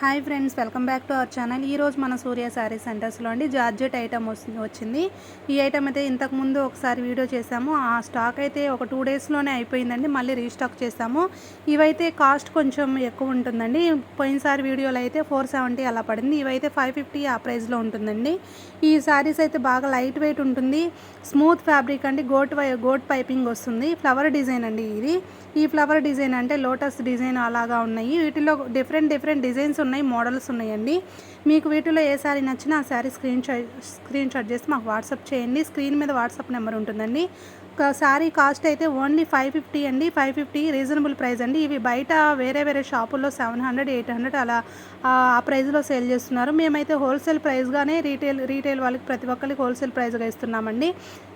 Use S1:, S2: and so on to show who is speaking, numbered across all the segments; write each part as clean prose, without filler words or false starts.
S1: Hi friends, welcome back to our channel. ఈరోజు మన సూర్య శారీ సెంటర్స్లో అండి జార్జెట్ ఐటమ్ వచ్చింది. ఈ ఐటమ్ అయితే ఇంతకుముందు ఒకసారి వీడియో చేసాము. ఆ స్టాక్ అయితే ఒక 2 డేస్లోనే అయిపోయిందండి. మళ్ళీ రీస్టాక్ చేసాము. ఇవైతే కాస్ట్ కొంచెం ఎక్కువ ఉంటుందండి. పోయినసారి వీడియోలో అయితే 470 అలా పడింది. ఇవైతే 550 ఆ ప్రైస్లో ఉంటుందండి. ఈ శారీస్ అయితే బాగా లైట్ వెయిట్ ఉంటుంది. స్మూత్ ఫ్యాబ్రిక్ అండి. గోట్ పైపింగ్ వస్తుంది. ఫ్లవర్ డిజైన్ అండి ఇది. ఈ ఫ్లవర్ డిజైన్ అంటే లోటస్ డిజైన్ అలాగా ఉన్నాయి. వీటిలో డిఫరెంట్ డిజైన్స్ ఉన్నాయి, మోడల్స్ ఉన్నాయండి. మీకు వీటిలో ఏ శారీ నచ్చినా ఆ శారీ స్క్రీన్ షాట్ చేసి మాకు వాట్సాప్ చేయండి. స్క్రీన్ మీద వాట్సాప్ నెంబర్ ఉంటుందండి. శారీ కాస్ట్ అయితే ఓన్లీ 550 అండి. 550 రీజనబుల్ ప్రైస్ అండి. ఇవి బయట వేరే షాపుల్లో 700, 800 అలా ఆ ప్రైస్లో సేల్ చేస్తున్నారు. మేమైతే హోల్సేల్ ప్రైస్గానే రీటైల్ వాళ్ళకి ప్రతి ఒక్కరికి హోల్సేల్ ప్రైస్గా ఇస్తున్నామండి.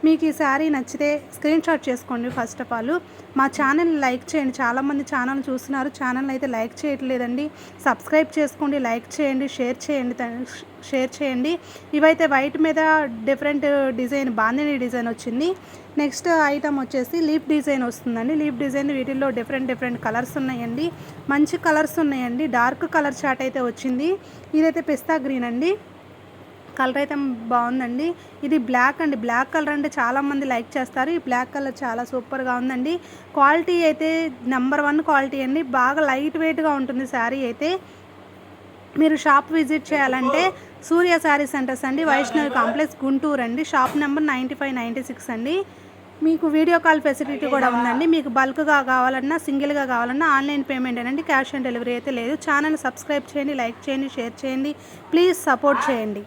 S1: మీకు ఈ శారీ నచ్చితే స్క్రీన్ షాట్ చేసుకోండి. ఫస్ట్ ఆఫ్ ఆల్ మా ఛానల్ లైక్ చేయండి. చాలామంది ఛానల్ చూస్తున్నారు, ఛానల్ అయితే లైక్ చేయట్లేదండి. సబ్స్క్రైబ్ చేసుకోండి, లైక్ చేయండి, షేర్ చేయండి. ఇవైతే వైట్ మీద డిఫరెంట్ డిజైన్, బాందిని డిజైన్ వచ్చింది. నెక్స్ట్ ఐటమ్ వచ్చేసి లీఫ్ డిజైన్ వస్తుందండి. లీఫ్ డిజైన్ వీటిల్లో డిఫరెంట్ కలర్స్ ఉన్నాయండి. మంచి కలర్స్ ఉన్నాయండి. డార్క్ కలర్ చాట్ అయితే వచ్చింది. ఇదైతే పిస్తా గ్రీన్ అండి. కలర్ అయితే బాగుందండి. ఇది బ్లాక్ అండి. బ్లాక్ కలర్ అంటే చాలామంది లైక్ చేస్తారు. ఈ బ్లాక్ కలర్ చాలా సూపర్గా ఉందండి. క్వాలిటీ అయితే నెంబర్ 1 క్వాలిటీ అండి. బాగా లైట్ వెయిట్గా ఉంటుంది శారీ అయితే. మీరు షాప్ విజిట్ చేయాలంటే సూర్య శారీ సెంటర్స్ అండి, వైష్ణవి కాంప్లెక్స్, గుంటూరు అండి. షాప్ నెంబర్ 95, 96 అండి. మీకు వీడియో కాల్ ఫెసిలిటీ కూడా ఉందండి. మీకు బల్క్గా కావాలన్నా, సింగిల్గా కావాలన్నా ఆన్లైన్ పేమెంట్ అనండి. క్యాష్ ఆన్ డెలివరీ అయితే లేదు. ఛానల్ సబ్స్క్రైబ్ చేయండి, లైక్ చేయండి, షేర్ చేయండి. ప్లీజ్ సపోర్ట్ చేయండి.